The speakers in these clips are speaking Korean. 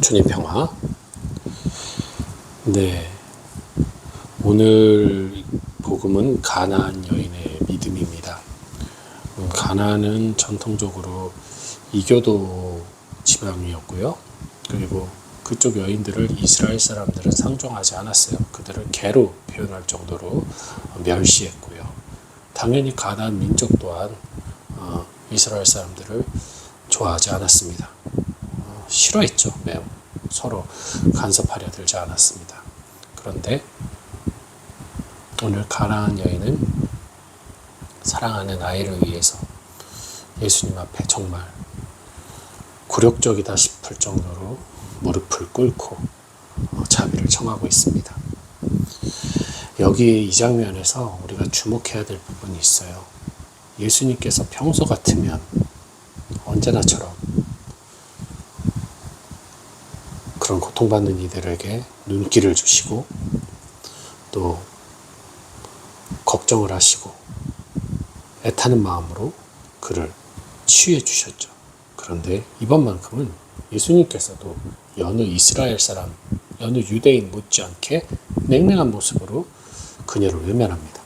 주님 평화. 네, 오늘 복음은 가나안 여인의 믿음입니다. 가나안은 전통적으로 이교도 지방이었고요. 그리고 그쪽 여인들을 이스라엘 사람들은 상종하지 않았어요. 그들을 개로 표현할 정도로 멸시했고요. 당연히 가나안 민족 또한 이스라엘 사람들을 좋아하지 않았습니다. 싫어했죠. 매우 서로 간섭하려 들지 않았습니다. 그런데 오늘 가나안 여인은 사랑하는 아이를 위해서 예수님 앞에 정말 굴욕적이다 싶을 정도로 무릎을 꿇고 자비를 청하고 있습니다. 여기 이 장면에서 우리가 주목해야 될 부분이 있어요. 예수님께서 평소 같으면 언제나처럼 그런 고통받는 이들에게 눈길을 주시고 또 걱정을 하시고 애타는 마음으로 그를 치유해 주셨죠. 그런데 이번만큼은 예수님께서도 여느 이스라엘 사람, 여느 유대인 못지않게 냉랭한 모습으로 그녀를 외면합니다.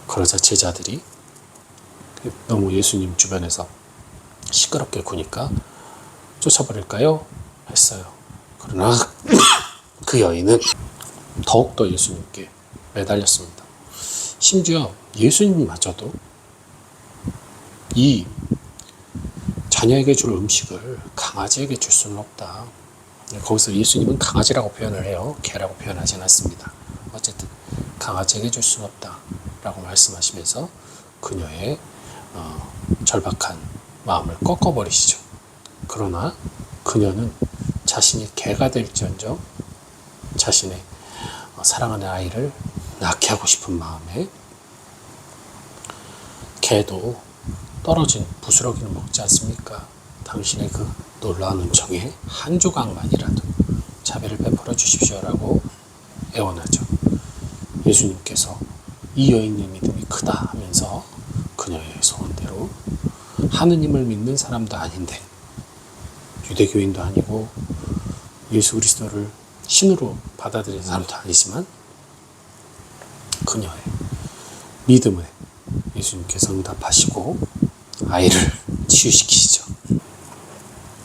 그러자 제자들이 너무 예수님 주변에서 시끄럽게 구니까 쫓아버릴까요? 했어요. 그러나 그 여인은 더욱더 예수님께 매달렸습니다. 심지어 예수님마저도 이 자녀에게 줄 음식을 강아지에게 줄 수는 없다. 거기서 예수님은 강아지라고 표현을 해요. 개라고 표현하지 않았습니다. 어쨌든 강아지에게 줄 수는 없다 라고 말씀하시면서 그녀의 절박한 마음을 꺾어버리시죠. 그러나 그녀는 자신이 개가 될지언정 자신의 사랑하는 아이를 낳게 하고 싶은 마음에 개도 떨어진 부스러기는 먹지 않습니까? 당신의 그 놀라운 은총에 한 조각만이라도 자비를 베풀어 주십시오라고 애원하죠. 예수님께서 이 여인의 믿음이 크다 하면서 그녀의 소원대로 하느님을 믿는 사람도 아닌데 유대교인도 아니고 예수 그리스도를 신으로 받아들인 사람도 아니지만 그녀의 믿음에 예수님께서 응답하시고 아이를 치유시키시죠.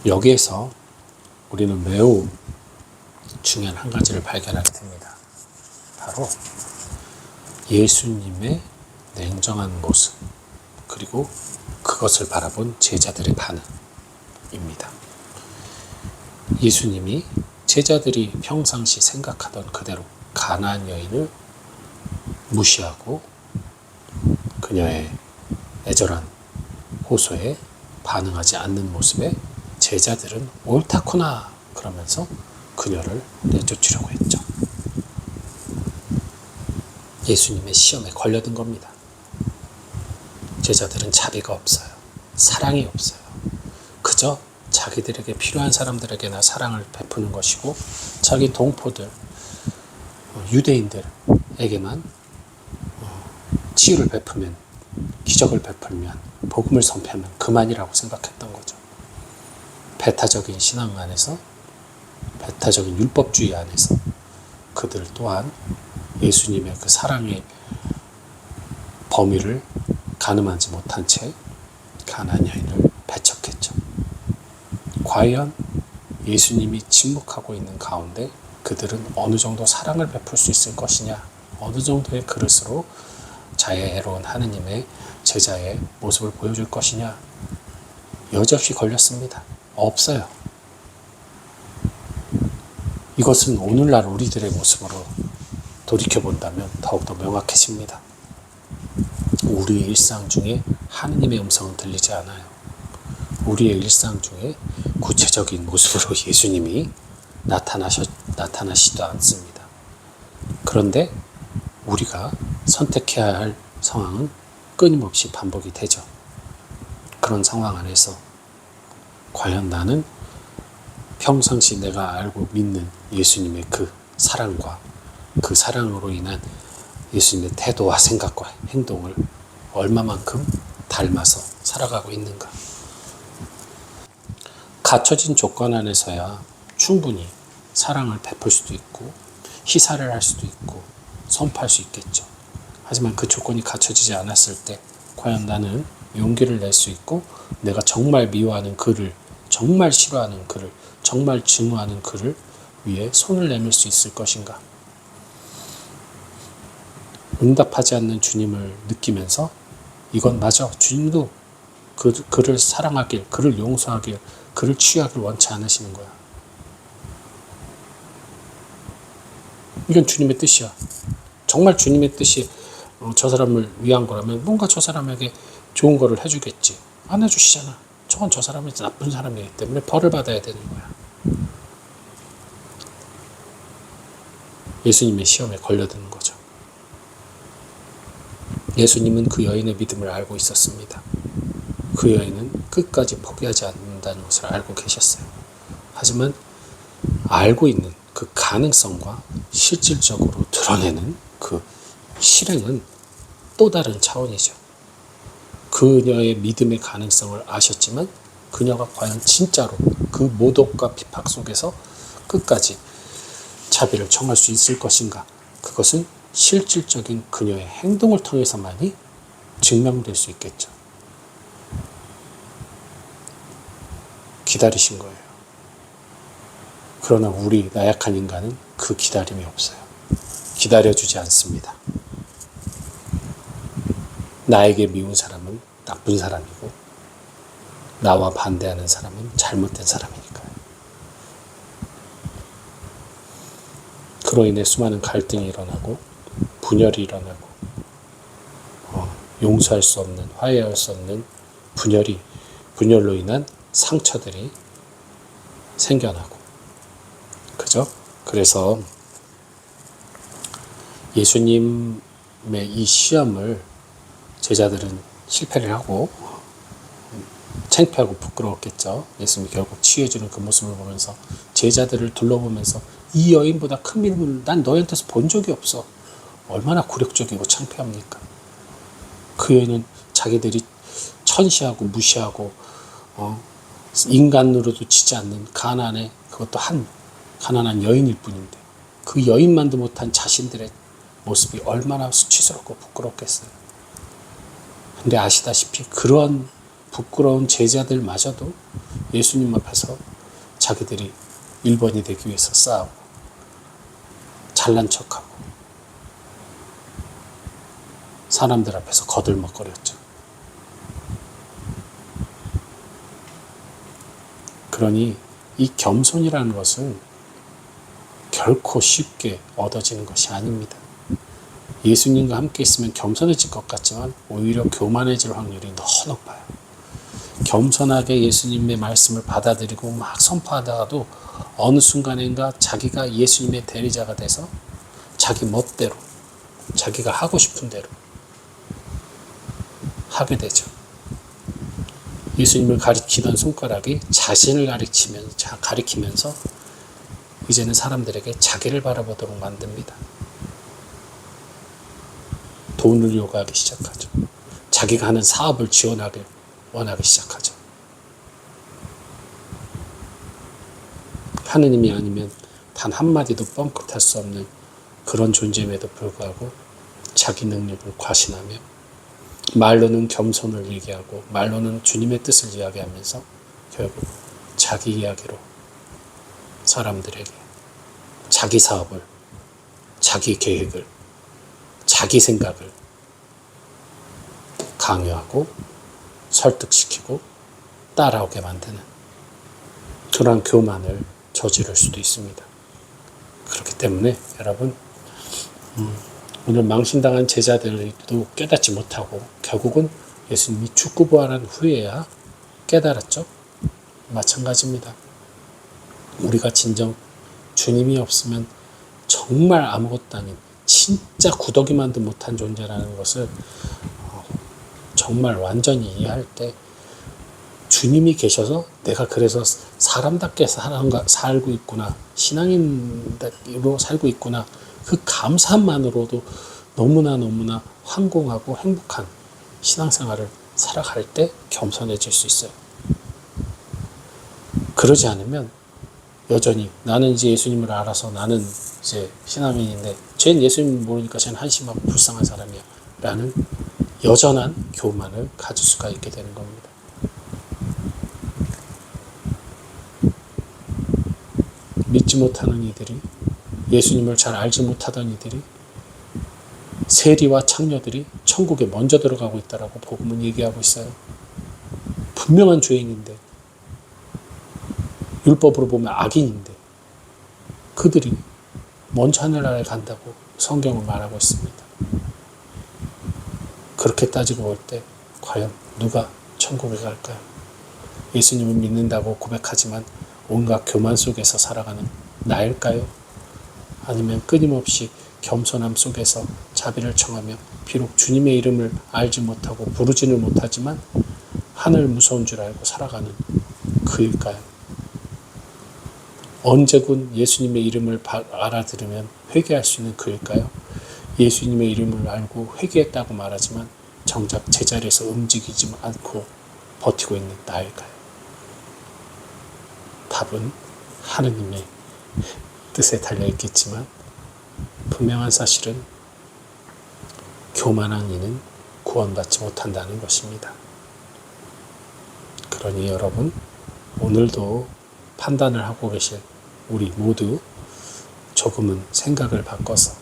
여기에서 우리는 매우 중요한 한 가지를 발견하게 됩니다. 바로 예수님의 냉정한 모습 그리고 그것을 바라본 제자들의 반응입니다. 예수님이 제자들이 평상시 생각하던 그대로 가나안 여인을 무시하고 그녀의 애절한 호소에 반응하지 않는 모습에 제자들은 옳다구나 그러면서 그녀를 내쫓으려고 했죠. 예수님의 시험에 걸려든 겁니다. 제자들은 자비가 없어요. 사랑이 없어요. 그저 자기들에게 필요한 사람들에게나 사랑을 베푸는 것이고 자기 동포들, 유대인들에게만 치유를 베푸면, 기적을 베풀면, 복음을 선포하면 그만이라고 생각했던 거죠. 배타적인 신앙 안에서, 배타적인 율법주의 안에서 그들 또한 예수님의 그 사랑의 범위를 가늠하지 못한 채 가나안 여인을 배척했죠. 과연 예수님이 침묵하고 있는 가운데 그들은 어느 정도 사랑을 베풀 수 있을 것이냐, 어느 정도의 그릇으로 자애로운 하느님의 제자의 모습을 보여줄 것이냐, 여지없이 걸렸습니다. 없어요. 이것은 오늘날 우리들의 모습으로 돌이켜본다면 더욱더 명확해집니다. 우리의 일상 중에 하느님의 음성은 들리지 않아요. 우리의 일상 중에 구체적인 모습으로 예수님이 나타나시지도 않습니다. 그런데 우리가 선택해야 할 상황은 끊임없이 반복이 되죠. 그런 상황 안에서 과연 나는 평상시 내가 알고 믿는 예수님의 그 사랑과 그 사랑으로 인한 예수님의 태도와 생각과 행동을 얼마만큼 닮아서 살아가고 있는가. 갖춰진 조건 안에서야 충분히 사랑을 베풀 수도 있고 희사를 할 수도 있고 선포할 수 있겠죠. 하지만 그 조건이 갖춰지지 않았을 때 과연 나는 용기를 낼 수 있고 내가 정말 미워하는 그를, 정말 싫어하는 그를, 정말 증오하는 그를 위해 손을 내밀 수 있을 것인가? 응답하지 않는 주님을 느끼면서 이건 맞아. 주님도 그를 사랑하길, 그를 용서하길, 그를 치유하길 원치 않으시는 거야. 이건 주님의 뜻이야. 정말 주님의 뜻이 저 사람을 위한 거라면 뭔가 저 사람에게 좋은 거를 해주겠지. 안 해주시잖아. 저건 저 사람이 나쁜 사람이기 때문에 벌을 받아야 되는 거야. 예수님의 시험에 걸려드는 거죠. 예수님은 그 여인의 믿음을 알고 있었습니다. 그 여인은 끝까지 포기하지 않는다는 것을 알고 계셨어요. 하지만 알고 있는 그 가능성과 실질적으로 드러내는 그 실행은 또 다른 차원이죠. 그녀의 믿음의 가능성을 아셨지만 그녀가 과연 진짜로 그 모독과 비박 속에서 끝까지 자비를 청할 수 있을 것인가? 그것은 실질적인 그녀의 행동을 통해서만이 증명될 수 있겠죠. 기다리신 거예요. 그러나 우리 나약한 인간은 그 기다림이 없어요. 기다려주지 않습니다. 나에게 미운 사람은 나쁜 사람이고 나와 반대하는 사람은 잘못된 사람이니까요. 그로 인해 수많은 갈등이 일어나고 분열이 일어나고 용서할 수 없는, 화해할 수 없는 분열로 인한 상처들이 생겨나고 그죠? 그래서 예수님의 이 시험을 제자들은 실패를 하고 창피하고 부끄러웠겠죠. 예수님이 결국 치유해주는 그 모습을 보면서 제자들을 둘러보면서 이 여인보다 큰 믿음을 난 너희한테서 본 적이 없어. 얼마나 굴욕적이고 창피합니까? 그 여인은 자기들이 천시하고 무시하고 인간으로도 치지 않는 가난의 그것도 한 가난한 여인일 뿐인데 그 여인만도 못한 자신들의 모습이 얼마나 수치스럽고 부끄럽겠어요. 근데 아시다시피 그런 부끄러운 제자들마저도 예수님 앞에서 자기들이 1번이 되기 위해서 싸우고 잘난 척하고 사람들 앞에서 거들먹거렸죠. 그러니 이 겸손이라는 것은 결코 쉽게 얻어지는 것이 아닙니다. 예수님과 함께 있으면 겸손해질 것 같지만 오히려 교만해질 확률이 더 높아요. 겸손하게 예수님의 말씀을 받아들이고 막 선포하다가도 어느 순간인가 자기가 예수님의 대리자가 돼서 자기 멋대로 자기가 하고 싶은 대로 하게 되죠. 예수님을 가리키던 손가락이 자신을 가리키면서 이제는 사람들에게 자기를 바라보도록 만듭니다. 돈을 요구하기 시작하죠. 자기가 하는 사업을 지원하길 원하기 시작하죠. 하느님이 아니면 단 한마디도 뻥끗할 수 없는 그런 존재임에도 불구하고 자기 능력을 과신하며 말로는 겸손을 얘기하고 말로는 주님의 뜻을 이야기하면서 결국 자기 이야기로 사람들에게 자기 사업을, 자기 계획을, 자기 생각을 강요하고 설득시키고 따라오게 만드는 그런 교만을 저지를 수도 있습니다. 그렇기 때문에 여러분 오늘 망신당한 제자들도 깨닫지 못하고 결국은 예수님이 죽고 부활한 후에야 깨달았죠. 마찬가지입니다. 우리가 진정 주님이 없으면 정말 아무것도 아닌 진짜 구더기만도 못한 존재라는 것을 정말 완전히 이해할 때 주님이 계셔서 내가 그래서 사람답게 살고 있구나, 신앙인으로 살고 있구나, 그 감사만으로도 너무나 황공하고 행복한 신앙생활을 살아갈 때 겸손해질 수 있어요. 그러지 않으면 여전히 나는 이제 예수님을 알아서 나는 이제 신앙인인데 쟤는 예수님 모르니까 쟤는 한심하고 불쌍한 사람이야 라는 여전한 교만을 가질 수가 있게 되는 겁니다. 믿지 못하는 이들이, 예수님을 잘 알지 못하던 이들이, 세리와 창녀들이 천국에 먼저 들어가고 있다라고 복음은 얘기하고 있어요. 분명한 죄인인데, 율법으로 보면 악인인데 그들이 먼저 하늘나라에 간다고 성경은 말하고 있습니다. 그렇게 따지고 볼 때 과연 누가 천국에 갈까요? 예수님을 믿는다고 고백하지만 온갖 교만 속에서 살아가는 나일까요? 아니면 끊임없이 겸손함 속에서 자비를 청하며 비록 주님의 이름을 알지 못하고 부르지는 못하지만 하늘 무서운 줄 알고 살아가는 그일까요? 언제군 예수님의 이름을 알아들으면 회개할 수 있는 그일까요? 예수님의 이름을 알고 회개했다고 말하지만 정작 제자리에서 움직이지 않고 버티고 있는 나일까요? 답은 하느님의 뜻에 달려있겠지만 분명한 사실은 교만한 이는 구원받지 못한다는 것입니다. 그러니 여러분, 오늘도 판단을 하고 계실 우리 모두 조금은 생각을 바꿔서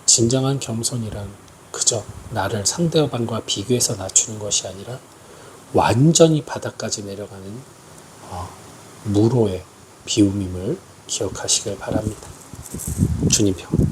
진정한 겸손이란 그저 나를 상대방과 비교해서 낮추는 것이 아니라 완전히 바닥까지 내려가는 무로의 비움임을 기억하시길 바랍니다. 주님 평.